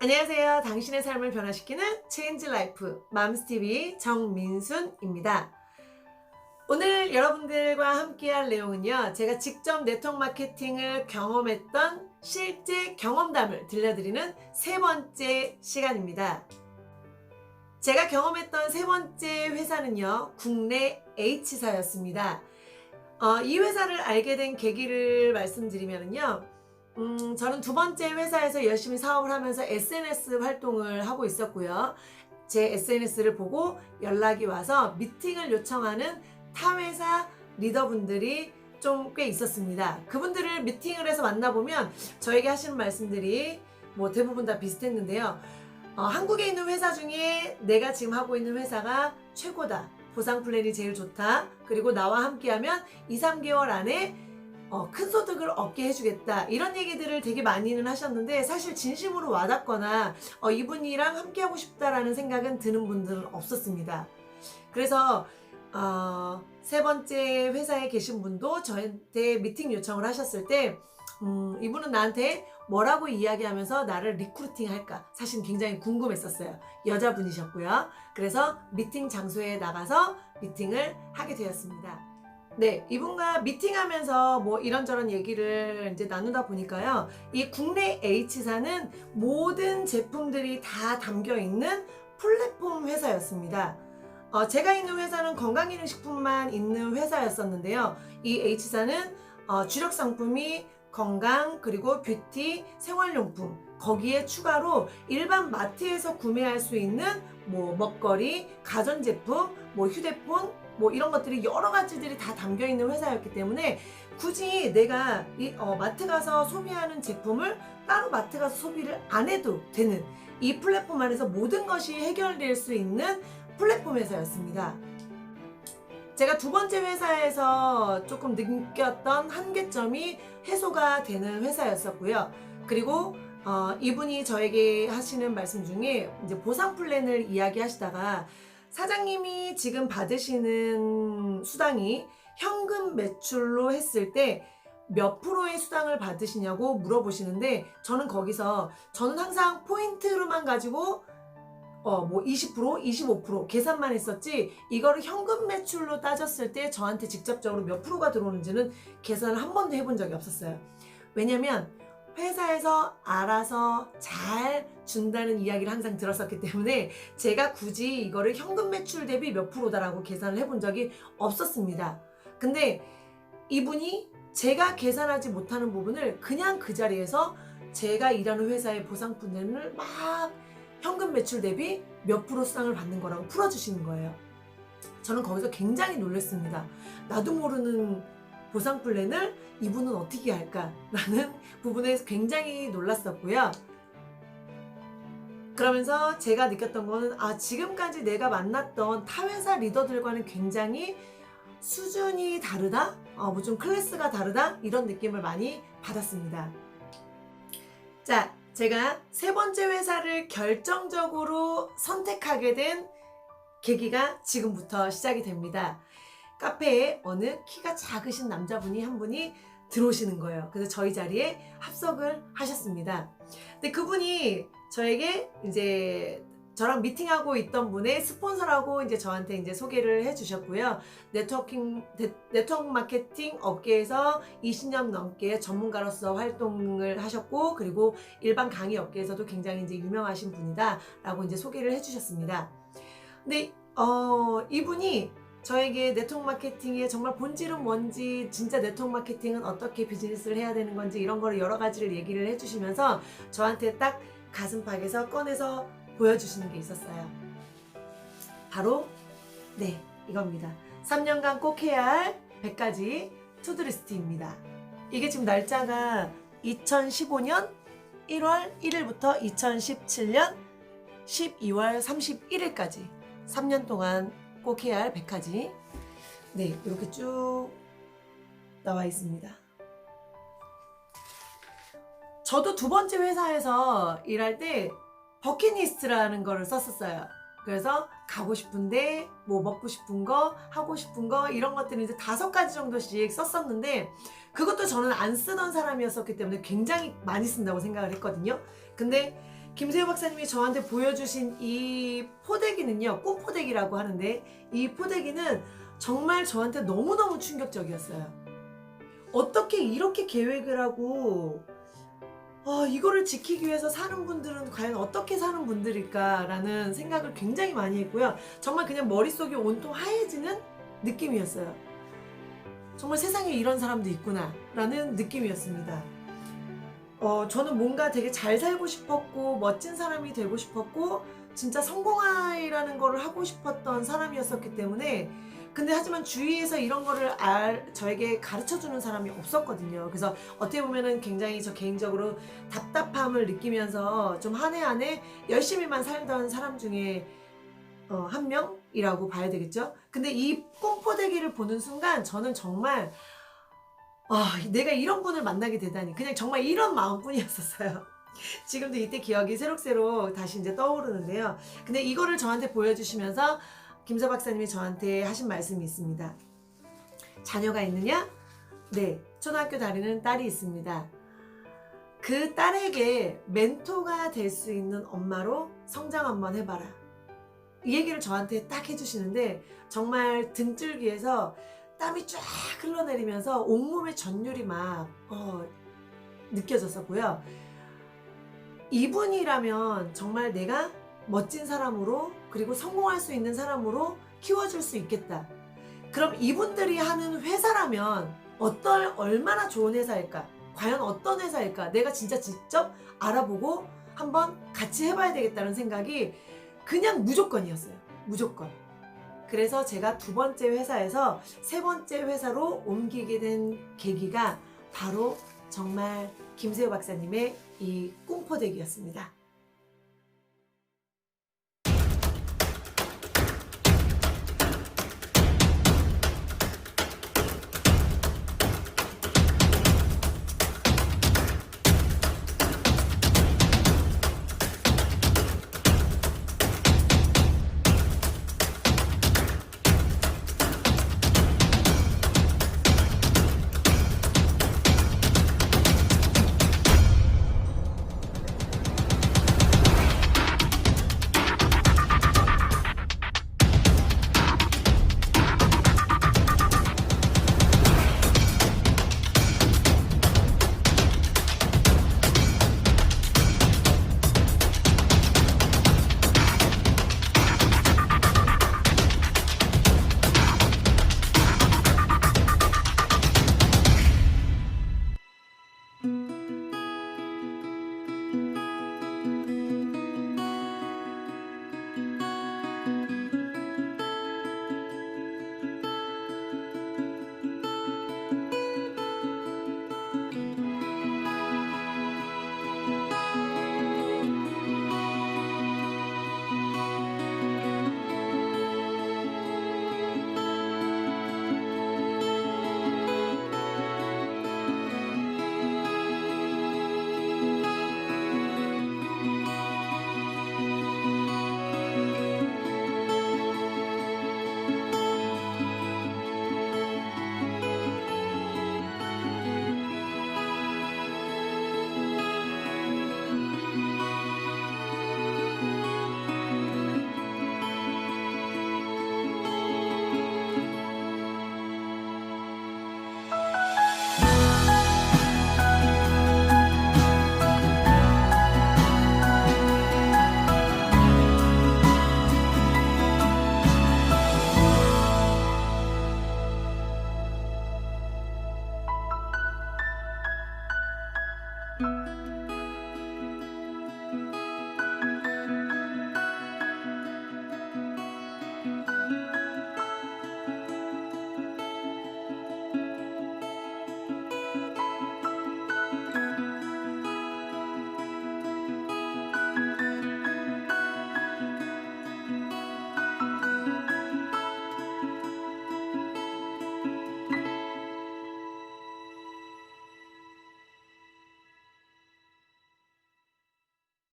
안녕하세요. 당신의 삶을 변화시키는 체인지 라이프 맘스TV 정민순입니다. 오늘 여러분들과 함께할 내용은요. 제가 직접 네트워크 마케팅을 경험했던 실제 경험담을 들려드리는 세 번째 시간입니다. 제가 경험했던 세 번째 회사는요. 국내 H사였습니다. 이 회사를 알게 된 계기를 말씀드리면요. 저는 두 번째 회사에서 열심히 사업을 하면서 SNS 활동을 하고 있었고요. 제 SNS를 보고 연락이 와서 미팅을 요청하는 타 회사 리더분들이 좀 꽤 있었습니다. 그분들을 미팅을 해서 만나보면 저에게 하시는 말씀들이 뭐 대부분 다 비슷했는데요. 한국에 있는 회사 중에 내가 지금 하고 있는 회사가 최고다. 보상 플랜이 제일 좋다. 그리고 나와 함께하면 2, 3개월 안에 큰 소득을 얻게 해주겠다. 이런 얘기들을 되게 많이는 하셨는데 사실 진심으로 와닿거나 이분이랑 함께하고 싶다라는 생각은 드는 분들은 없었습니다. 그래서 세 번째 회사에 계신 분도 저한테 미팅 요청을 하셨을 때 이분은 나한테 뭐라고 이야기하면서 나를 리크루팅 할까 사실 굉장히 궁금했었어요. 여자분이셨고요. 그래서 미팅 장소에 나가서 미팅을 하게 되었습니다. 네, 이분과 미팅하면서 뭐 이런저런 얘기를 이제 나누다 보니까요. 이 국내 H사는 모든 제품들이 다 담겨 있는 플랫폼 회사였습니다. 제가 있는 회사는 건강기능식품만 있는 회사였었는데요. 이 H사는 주력 상품이 건강 그리고 뷰티, 생활용품 거기에 추가로 일반 마트에서 구매할 수 있는 뭐 먹거리, 가전제품, 뭐 휴대폰 뭐 이런 것들이 여러 가지들이 다 담겨 있는 회사였기 때문에 굳이 내가 마트 가서 소비하는 제품을 따로 마트 가서 소비를 안 해도 되는 이 플랫폼 안에서 모든 것이 해결될 수 있는 플랫폼 회사였습니다. 제가 두 번째 회사에서 조금 느꼈던 한계점이 해소가 되는 회사였었고요. 그리고 이분이 저에게 하시는 말씀 중에 이제 보상 플랜을 이야기하시다가 사장님이 지금 받으시는 수당이 현금 매출로 했을 때 몇 프로의 수당을 받으시냐고 물어보시는데 저는 항상 포인트로만 가지고 뭐 20%, 25% 계산만 했었지 이거를 현금 매출로 따졌을 때 저한테 직접적으로 몇 프로가 들어오는지는 계산을 한 번도 해본 적이 없었어요. 왜냐면 회사에서 알아서 잘 준다는 이야기를 항상 들었었기 때문에 제가 굳이 이거를 현금 매출 대비 몇 프로다라고 계산을 해본 적이 없었습니다. 근데 이분이 제가 계산하지 못하는 부분을 그냥 그 자리에서 제가 일하는 회사의 보상 플랜을 막 현금 매출 대비 몇 프로 수당을 받는 거라고 풀어주시는 거예요. 저는 거기서 굉장히 놀랐습니다. 나도 모르는 보상 플랜을 이분은 어떻게 할까라는 부분에서 굉장히 놀랐었고요. 그러면서 제가 느꼈던 거는 지금까지 내가 만났던 타 회사 리더들과는 굉장히 수준이 다르다? 뭐 좀 클래스가 다르다? 이런 느낌을 많이 받았습니다. 자, 제가 세 번째 회사를 결정적으로 선택하게 된 계기가 지금부터 시작이 됩니다. 카페에 어느 키가 작으신 남자분이 한 분이 들어오시는 거예요. 그래서 저희 자리에 합석을 하셨습니다. 근데 그분이 저에게 이제 저랑 미팅하고 있던 분의 스폰서라고 이제 저한테 이제 소개를 해주셨고요. 네트워크 마케팅 업계에서 20년 넘게 전문가로서 활동을 하셨고, 그리고 일반 강의 업계에서도 굉장히 이제 유명하신 분이다라고 이제 소개를 해주셨습니다. 근데 이분이 저에게 네트워크 마케팅의 정말 본질은 뭔지, 진짜 네트워크 마케팅은 어떻게 비즈니스를 해야 되는 건지 이런 거를 여러 가지를 얘기를 해주시면서 저한테 딱 가슴팍에서 꺼내서 보여주시는 게 있었어요. 바로 이겁니다. 3년간 꼭 해야 할 100가지 투두리스트입니다. 이게 지금 날짜가 2015년 1월 1일부터 2017년 12월 31일까지 3년 동안 꼭 해야 할 100가지 이렇게 쭉 나와 있습니다. 저도 두 번째 회사에서 일할 때 버킷리스트라는 거를 썼었어요. 그래서 가고 싶은데 뭐 먹고 싶은 거 하고 싶은 거 이런 것들을 이제 5가지 정도씩 썼었는데 그것도 저는 안 쓰던 사람이었었기 때문에 굉장히 많이 쓴다고 생각을 했거든요. 근데 김세호 박사님이 저한테 보여주신 이 포대기는요, 꿈포대기라고 하는데, 이 포대기는 정말 저한테 너무너무 충격적이었어요. 어떻게 이렇게 계획을 하고 이거를 지키기 위해서 사는 분들은 과연 어떻게 사는 분들일까라는 생각을 굉장히 많이 했고요. 정말 그냥 머릿속이 온통 하얘지는 느낌이었어요. 정말 세상에 이런 사람도 있구나 라는 느낌이었습니다. 저는 뭔가 되게 잘 살고 싶었고 멋진 사람이 되고 싶었고 진짜 성공이라는 거를 하고 싶었던 사람이었었기 때문에, 근데 하지만 주위에서 이런 거를 저에게 가르쳐주는 사람이 없었거든요. 그래서 어떻게 보면은 굉장히 저 개인적으로 답답함을 느끼면서 좀 한 해 한 해 열심히만 살던 사람 중에 한 명이라고 봐야 되겠죠. 근데 이 꿈포대기를 보는 순간 저는 정말 내가 이런 분을 만나게 되다니, 그냥 정말 이런 마음뿐이었었어요. 지금도 이때 기억이 새록새록 다시 이제 떠오르는데요. 근데 이거를 저한테 보여주시면서 김세호 박사님이 저한테 하신 말씀이 있습니다. 자녀가 있느냐? 네, 초등학교 다니는 딸이 있습니다. 그 딸에게 멘토가 될 수 있는 엄마로 성장 한번 해봐라. 이 얘기를 저한테 딱 해주시는데 정말 등줄기에서 땀이 쫙 흘러내리면서 온몸의 전율이 막 느껴졌었고요. 이분이라면 정말 내가 멋진 사람으로, 그리고 성공할 수 있는 사람으로 키워줄 수 있겠다. 그럼 이분들이 하는 회사라면 얼마나 좋은 회사일까? 과연 어떤 회사일까? 내가 진짜 직접 알아보고 한번 같이 해봐야 되겠다는 생각이 그냥 무조건이었어요. 무조건. 그래서 제가 두 번째 회사에서 세 번째 회사로 옮기게 된 계기가 바로 정말 김세호 박사님의 이 꿈포대기였습니다.